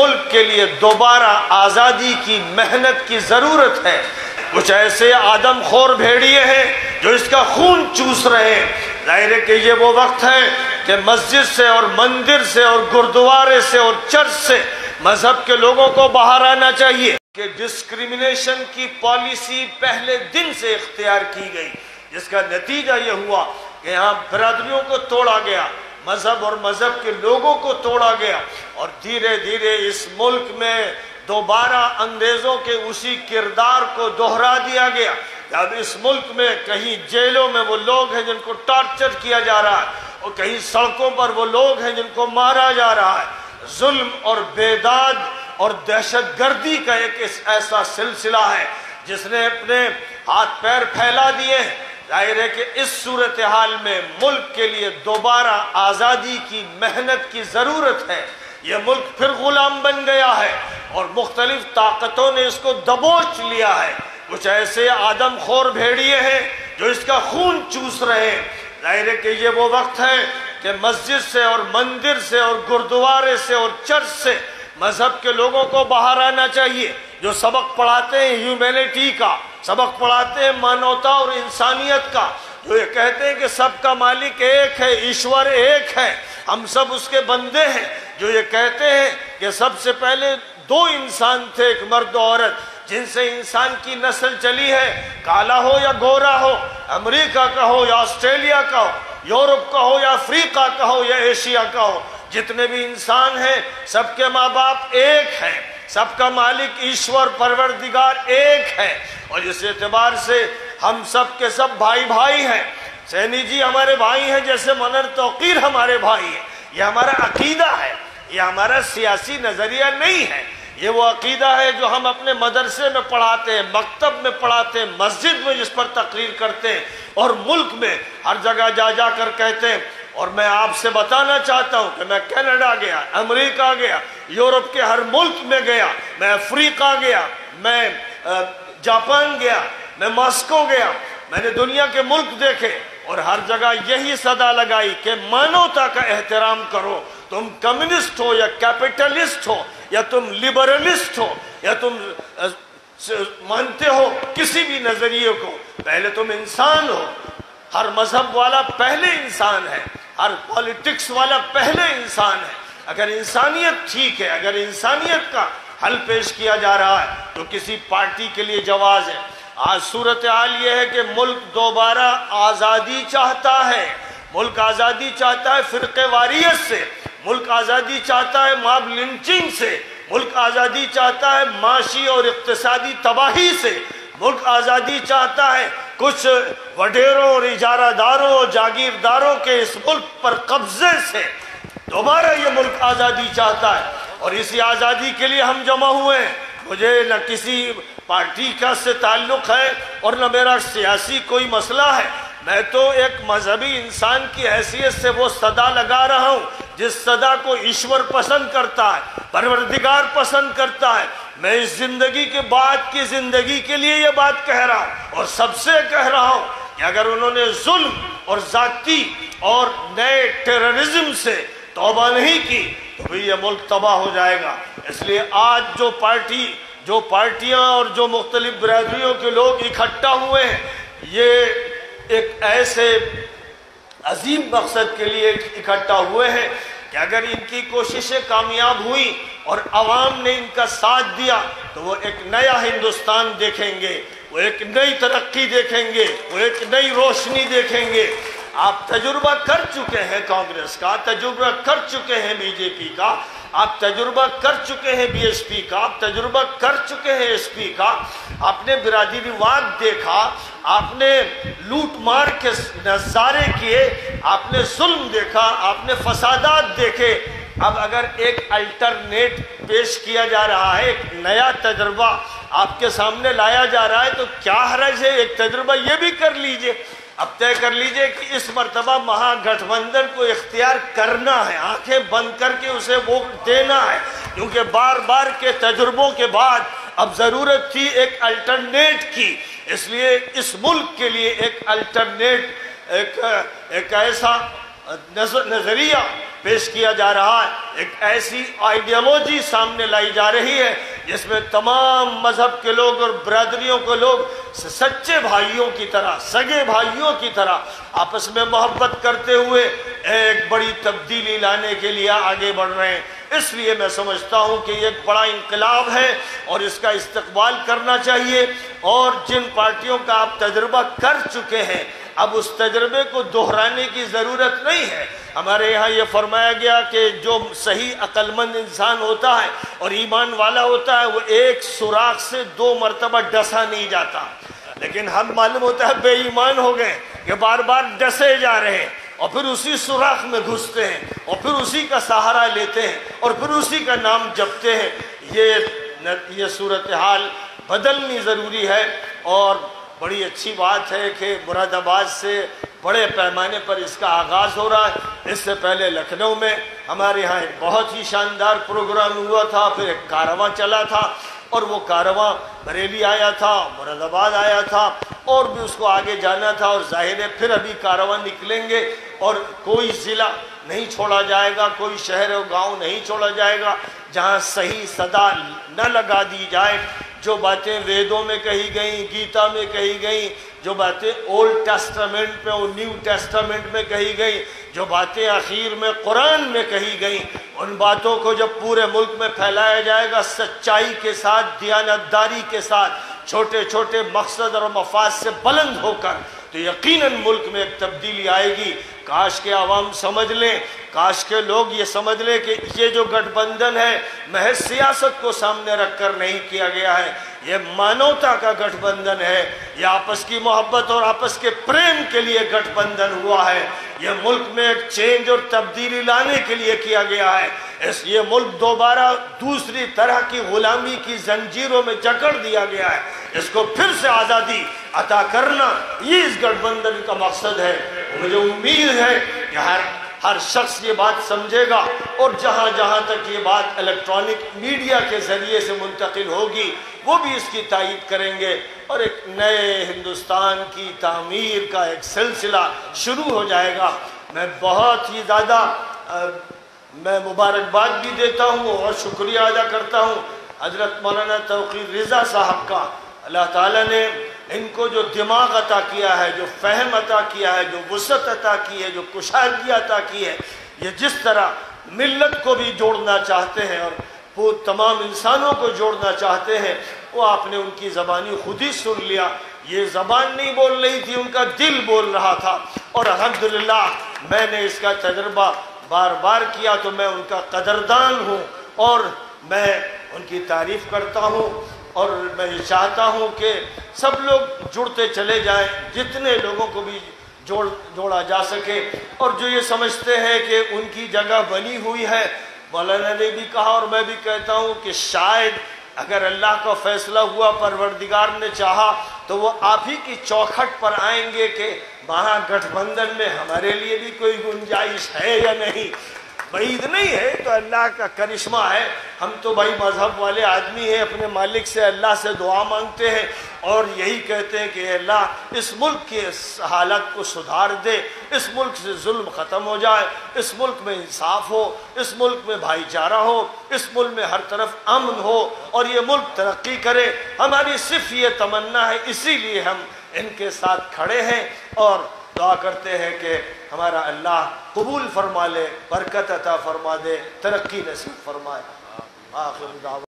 ملک کے لیے دوبارہ آزادی کی محنت کی ضرورت ہے۔ کچھ ایسے آدم خور بھیڑیے ہیں جو اس کا خون چوس رہے ہیں۔ ظاہر ہے کہ یہ وہ وقت ہے کہ مسجد سے اور مندر سے اور گردوارے سے اور چرچ سے مذہب کے لوگوں کو باہر آنا چاہیے کہ ڈسکریمنیشن کی پالیسی پہلے دن سے اختیار کی گئی، جس کا نتیجہ یہ ہوا کہ یہاں برادریوں کو توڑا گیا، مذہب اور مذہب کے لوگوں کو توڑا گیا، اور دھیرے دھیرے اس ملک میں دوبارہ انگریزوں کے اسی کردار کو دہرا دیا گیا۔ اب اس ملک میں کہیں جیلوں میں وہ لوگ ہیں جن کو ٹارچر کیا جا رہا ہے، اور کہیں سڑکوں پر وہ لوگ ہیں جن کو مارا جا رہا ہے۔ ظلم اور بیداد اور دہشت گردی کا ایک ایسا سلسلہ ہے جس نے اپنے ہاتھ پیر پھیلا دیے ہیں۔ ظاہر ہے کہ اس صورتحال میں ملک کے لیے دوبارہ آزادی کی محنت کی ضرورت ہے۔ یہ ملک پھر غلام بن گیا ہے اور مختلف طاقتوں نے اس کو دبوچ لیا ہے۔ کچھ ایسے آدم خور بھیڑیے ہیں جو اس کا خون چوس رہے ہیں۔ ظاہر ہے کہ یہ وہ وقت ہے کہ مسجد سے اور مندر سے اور گردوارے سے اور چرچ سے مذہب کے لوگوں کو باہر آنا چاہیے، جو سبق پڑھاتے ہیں ہیومینٹی کا، سبق پڑھاتے ہیں مانوتا اور انسانیت کا، جو یہ کہتے ہیں کہ سب کا مالک ایک ہے، ایشور ایک ہے، ہم سب اس کے بندے ہیں، جو یہ کہتے ہیں کہ سب سے پہلے دو انسان تھے، ایک مرد و عورت، جن سے انسان کی نسل چلی ہے، کالا ہو یا گورا ہو، امریکہ کا ہو یا آسٹریلیا کا ہو، یورپ کا ہو یا افریقہ کا ہو یا ایشیا کا ہو، جتنے بھی انسان ہیں سب کے ماں باپ ایک ہیں، سب کا مالک ایشور پروردگار ایک ہے، اور اس اعتبار سے ہم سب کے سب بھائی بھائی ہیں۔ سینی جی ہمارے بھائی ہیں جیسے منر توقیر ہمارے بھائی ہیں۔ یہ ہمارا عقیدہ ہے، یہ ہمارا سیاسی نظریہ نہیں ہے، یہ وہ عقیدہ ہے جو ہم اپنے مدرسے میں پڑھاتے ہیں، مکتب میں پڑھاتے ہیں، مسجد میں جس پر تقریر کرتے ہیں، اور ملک میں ہر جگہ جا جا کر کہتے ہیں۔ اور میں آپ سے بتانا چاہتا ہوں کہ میں کینیڈا گیا، امریکہ گیا، یورپ کے ہر ملک میں گیا، میں افریقہ گیا، میں جاپان گیا، میں ماسکو گیا، میں نے دنیا کے ملک دیکھے، اور ہر جگہ یہی صدا لگائی کہ مانوتا کا احترام کرو۔ تم کمیونسٹ ہو یا کیپٹلسٹ ہو یا تم لبرلسٹ ہو یا تم مانتے ہو کسی بھی نظریے کو، پہلے تم انسان ہو۔ ہر مذہب والا پہلے انسان ہے، ہر پالیٹکس والا پہلے انسان ہے۔ اگر انسانیت ٹھیک ہے، اگر انسانیت کا حل پیش کیا جا رہا ہے تو کسی پارٹی کے لیے جواز ہے۔ آج صورتحال یہ ہے کہ ملک دوبارہ آزادی چاہتا ہے، ملک آزادی چاہتا ہے فرقے واریت سے، ملک آزادی چاہتا ہے ماب لنچنگ سے، ملک آزادی چاہتا ہے معاشی اور اقتصادی تباہی سے، ملک آزادی چاہتا ہے کچھ وڈیروں اور اجارہ داروں اور جاگیرداروں کے اس ملک پر قبضے سے۔ دوبارہ یہ ملک آزادی چاہتا ہے، اور اسی آزادی کے لیے ہم جمع ہوئے ہیں۔ مجھے نہ کسی پارٹی کا سے تعلق ہے اور نہ میرا سیاسی کوئی مسئلہ ہے، میں تو ایک مذہبی انسان کی حیثیت سے وہ صدا لگا رہا ہوں جس صدا کو ایشور پسند کرتا ہے، پروردگار پسند کرتا ہے۔ میں اس زندگی کے بعد کی زندگی کے لیے یہ بات کہہ رہا ہوں، اور سب سے کہہ رہا ہوں کہ اگر انہوں نے ظلم اور ذاتی اور نئے ٹیررزم سے توبہ نہیں کی تو بھی یہ ملک تباہ ہو جائے گا۔ اس لیے آج جو پارٹیاں اور جو مختلف برادریوں کے لوگ اکٹھا ہوئے ہیں، یہ ایک ایسے عظیم مقصد کے لیے اکٹھا ہوئے ہیں کہ اگر ان کی کوششیں کامیاب ہوئیں اور عوام نے ان کا ساتھ دیا تو وہ ایک نیا ہندوستان دیکھیں گے، وہ ایک نئی ترقی دیکھیں گے، وہ ایک نئی روشنی دیکھیں گے۔ آپ تجربہ کر چکے ہیں کانگریس کا، تجربہ کر چکے ہیں بی جے پی کا، آپ تجربہ کر چکے ہیں بی ایس پی کا، آپ تجربہ کر چکے ہیں ایس پی کا۔ آپ نے برادری واد دیکھا، آپ نے لوٹ مار کے نظارے کیے، آپ نے ظلم دیکھا، آپ نے فسادات دیکھے۔ اب اگر ایک الٹرنیٹ پیش کیا جا رہا ہے، ایک نیا تجربہ آپ کے سامنے لایا جا رہا ہے، تو کیا حرج ہے ایک تجربہ یہ بھی کر لیجئے۔ اب طے کر لیجئے کہ اس مرتبہ مہا گٹھ بندھن کو اختیار کرنا ہے، آنکھیں بند کر کے اسے ووٹ دینا ہے، کیونکہ بار بار کے تجربوں کے بعد اب ضرورت تھی ایک الٹرنیٹ کی۔ اس لیے اس ملک کے لیے ایک الٹرنیٹ، ایک ایسا نظریہ پیش کیا جا رہا ہے، ایک ایسی آئیڈیالوجی سامنے لائی جا رہی ہے جس میں تمام مذہب کے لوگ اور برادریوں کے لوگ سچے بھائیوں کی طرح، سگے بھائیوں کی طرح آپس میں محبت کرتے ہوئے ایک بڑی تبدیلی لانے کے لیے آگے بڑھ رہے ہیں۔ اس لیے میں سمجھتا ہوں کہ یہ ایک بڑا انقلاب ہے اور اس کا استقبال کرنا چاہیے، اور جن پارٹیوں کا آپ تجربہ کر چکے ہیں اب اس تجربے کو دہرانے کی ضرورت نہیں ہے۔ ہمارے یہاں یہ فرمایا گیا کہ جو صحیح عقل مند انسان ہوتا ہے اور ایمان والا ہوتا ہے وہ ایک سوراخ سے 2 مرتبہ ڈسا نہیں جاتا، لیکن ہم معلوم ہوتا ہے بے ایمان ہو گئے کہ بار بار ڈسے جا رہے ہیں اور پھر اسی سوراخ میں گھستے ہیں اور پھر اسی کا سہارا لیتے ہیں اور پھر اسی کا نام جپتے ہیں۔ یہ صورتحال بدلنی ضروری ہے، اور بڑی اچھی بات ہے کہ مراد آباد سے بڑے پیمانے پر اس کا آغاز ہو رہا ہے۔ اس سے پہلے لکھنؤ میں ہمارے یہاں ایک بہت ہی شاندار پروگرام ہوا تھا، پھر ایک کارواں چلا تھا، اور وہ کارواں بریلی آیا تھا، مراد آباد آیا تھا، اور بھی اس کو آگے جانا تھا، اور ظاہر ہے پھر ابھی کارواں نکلیں گے، اور کوئی ضلع نہیں چھوڑا جائے گا، کوئی شہر و گاؤں نہیں چھوڑا جائے گا جہاں صحیح صدا نہ لگا دی جائے۔ جو باتیں ویدوں میں کہی گئیں، گیتا میں کہی گئیں، جو باتیں اولڈ ٹیسٹامنٹ میں اور نیو ٹیسٹامنٹ میں کہی گئیں، جو باتیں اخیر میں قرآن میں کہی گئیں، ان باتوں کو جب پورے ملک میں پھیلایا جائے گا سچائی کے ساتھ، دیانتداری کے ساتھ، چھوٹے چھوٹے مقصد اور مفاد سے بلند ہو کر، تو یقیناً ملک میں ایک تبدیلی آئے گی۔ کاش کے عوام سمجھ لیں، کاش کے لوگ یہ سمجھ لیں کہ یہ جو گٹھ بندھن ہے محض سیاست کو سامنے رکھ کر نہیں کیا گیا ہے، یہ مانوتا کا گٹھ بندھن ہے، یہ آپس کی محبت اور آپس کے پریم کے لیے گٹھ بندھن ہوا ہے، یہ ملک میں ایک چینج اور تبدیلی لانے کے لیے کیا گیا ہے۔ یہ ملک دوبارہ دوسری طرح کی غلامی کی زنجیروں میں جکڑ دیا گیا ہے، اس کو پھر سے آزادی عطا کرنا، یہ اس گٹھ بندھن کا مقصد ہے۔ مجھے امید ہے کہ ہر شخص یہ بات سمجھے گا، اور جہاں جہاں تک یہ بات الیکٹرانک میڈیا کے ذریعے سے منتقل ہوگی وہ بھی اس کی تائید کریں گے، اور ایک نئے ہندوستان کی تعمیر کا ایک سلسلہ شروع ہو جائے گا۔ میں بہت ہی زیادہ میں مبارکباد بھی دیتا ہوں اور شکریہ ادا کرتا ہوں حضرت مولانا توقیر رضا صاحب کا۔ اللہ تعالیٰ نے ان کو جو دماغ عطا کیا ہے، جو فہم عطا کیا ہے، جو وسعت عطا کی ہے، جو کشادگی عطا کی ہے، یہ جس طرح ملت کو بھی جوڑنا چاہتے ہیں اور وہ تمام انسانوں کو جوڑنا چاہتے ہیں، وہ آپ نے ان کی زبانی خود ہی سن لیا۔ یہ زبان نہیں بول رہی تھی، ان کا دل بول رہا تھا، اور الحمدللہ میں نے اس کا تجربہ بار بار کیا، تو میں ان کا قدردان ہوں اور میں ان کی تعریف کرتا ہوں، اور میں یہ چاہتا ہوں کہ سب لوگ جڑتے چلے جائیں، جتنے لوگوں کو بھی جوڑا جا سکے، اور جو یہ سمجھتے ہیں کہ ان کی جگہ بنی ہوئی ہے، مولانا نے بھی کہا اور میں بھی کہتا ہوں کہ شاید اگر اللہ کا فیصلہ ہوا، پروردگار نے چاہا، تو وہ آپ ہی کی چوکھٹ پر آئیں گے کہ وہاں گٹھ بندھن میں ہمارے لیے بھی کوئی گنجائش ہے یا نہیں۔ بعید نہیں ہے تو اللہ کا کرشمہ ہے۔ ہم تو بھائی مذہب والے آدمی ہیں، اپنے مالک سے اللہ سے دعا مانگتے ہیں اور یہی کہتے ہیں کہ اللہ اس ملک کی حالت کو سدھار دے، اس ملک سے ظلم ختم ہو جائے، اس ملک میں انصاف ہو، اس ملک میں بھائی چارہ ہو، اس ملک میں ہر طرف امن ہو اور یہ ملک ترقی کرے۔ ہماری صرف یہ تمنا ہے، اسی لیے ہم ان کے ساتھ کھڑے ہیں اور دعا کرتے ہیں کہ ہمارا اللہ قبول فرما لے، برکت عطا فرما دے، ترقی نصیب فرمائے۔ آخر دعوت